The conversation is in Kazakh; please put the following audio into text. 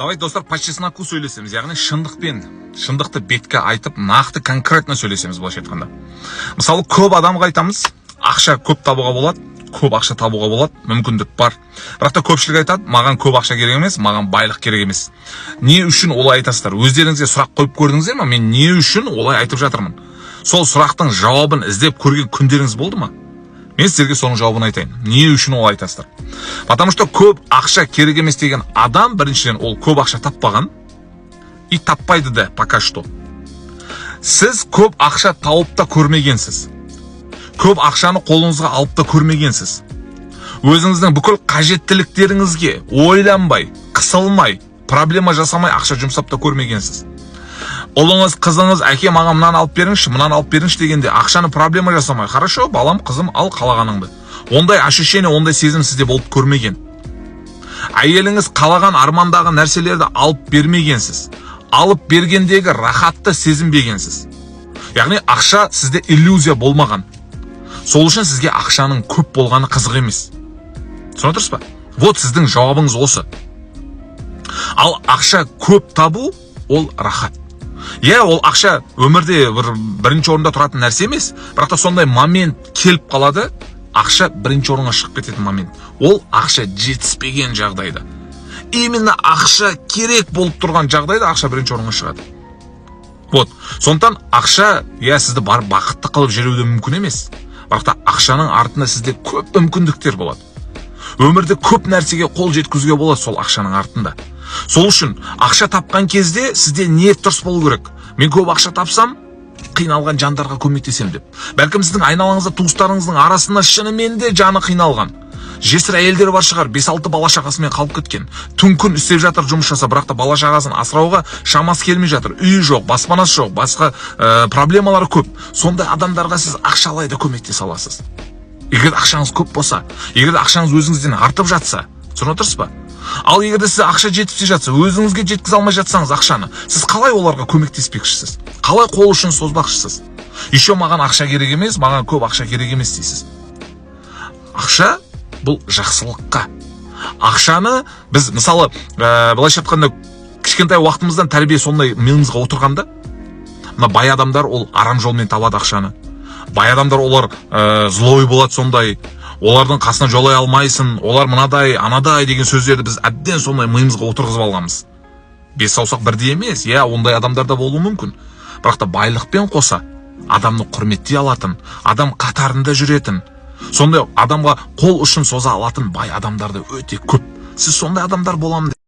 Давай достар, по чесноку сөйлесеміз, яғни шындықты бетке айтып, нақты конкретно сөйлесеміз былайша айтқанда. Мысалы, көп адамға айтамыз, ақша көп табуға болады, көп ақша табуға болады, мүмкіндік бар. Бірақ та көпшілік айтады, маған көп ақша керек емес, маған байлық керек емес. Не үшін олай айтасыздар? Өздеріңізге сұрақ қойып көрдіңіздер ме? Мен не үшін олай айтып жатырмын? Сол сұрақтың жауабын іздеп көрген күндеріңіз болды ма? Мен сіздерге соның жауабын айтайын. Не үшін ол айтасыздар? Потому что көп ақша керек емес деген адам, біріншіден, ол көп ақша таппаған и таппайды да пока что. Сіз көп ақша тауып та көрмегенсіз. Көп ақшаны қолыңызға алып та көрмегенсіз. Өзіңіздің бүкіл қажеттіліктеріңізге ойланбай, қысылмай, проблема жасамай ақша жұмсап та көрмегенсіз. Ұлыңыз, қызыңыз, әке маған мынаны алып беріңші дегенде ақшаны проблема жасамай, хорошо, балам, қызым, ал қалағаныңды. Ондай ощущение, ондай сезім сізде болып көрмеген. Әйеліңіз қалаған армандағы нәрселерді алып бермегенсіз. Алып бергендегі рахатты сезінбегенсіз. Яғни ақша сізде иллюзия болмаған. Сол үшін сізге ақшаның көп болғаны қызық емес. Түсініп тұрсыз ба? Вот сіздің жауабыңыз осы. Ал ақша көп табу ол рахат. Ол ақша өмірде бірінші орында тұратын нәрсе емес, бірақ та сондай момент келіп қалады, ақша бірінші орынға шығып кететін момент. Ол ақша жетіспеген жағдайда. Именно ақша керек болып тұрған жағдайда ақша бірінші орынға шығады. Вот. Сондықтан ақша, сізді бар бақытты қылып жүруі мүмкін емес. Бірақ та ақшаның артында сізде көп мүмкіндіктер болады. Өмірде көп нәрсеге қол жеткізуге болады сол ақшаның артында. Сол үшін ақша тапқан кезде сізде ниет дұрыс болу керек. Мен көп ақша тапсам, қиналған жандарға көмектесем деп. Бәлкім сіздің айналаңызда туыстарыңыздың арасында шынымен де жаны қиналған. Жесір әйелдер бар шығар, 5-6 бала шағасымен қалып кеткен. Түн күн істеп жатыр, жұмыс жасап, бірақ та бала шағасын асырауға шамасы келмей жатыр. Үйі жоқ, баспанасы жоқ, басқа проблемалары көп. Сондай адамдарға сіз ақшалай да көмектесе аласыз. Егер ақшаңыз көп болса, егер ақшаңыз өзіңізден артып жатса, түсініп отырсыз ба? Ал егер сіз ақша жетіспей жатса, өзіңізге жеткізе алмай жатсаңыз ақшаны, сіз қалай оларға көмектеспекшісіз? Қалай қол ұшын созбақшысыз? Еще маған ақша керек емес, маған көп ақша керек емес дейсіз. Ақша бұл жақсылыққа. Ақшаны біз, мысалы, былайша айтқанда, кішкентай уақытымыздан тәрбие сондай миымызға отырғанда, мына бай адамдар ол арам жолмен табады ақшаны. Бай адамдар олар злой болады сондай. Олардың қасына жолай алмайсың, олар мынадай, анадай деген сөздерді біз әбден сондай миымызға отырғызып алғанбыз. 5 саусақ бірдей емес, ондай адамдар да болуы мүмкін. Бірақ та байлықпен қоса, адамны құрметтей алатын, адам қатарында жүретін, сондай адамға қол ұшын соза алатын бай адамдар да өте көп. Сіз сондай адамдар боламын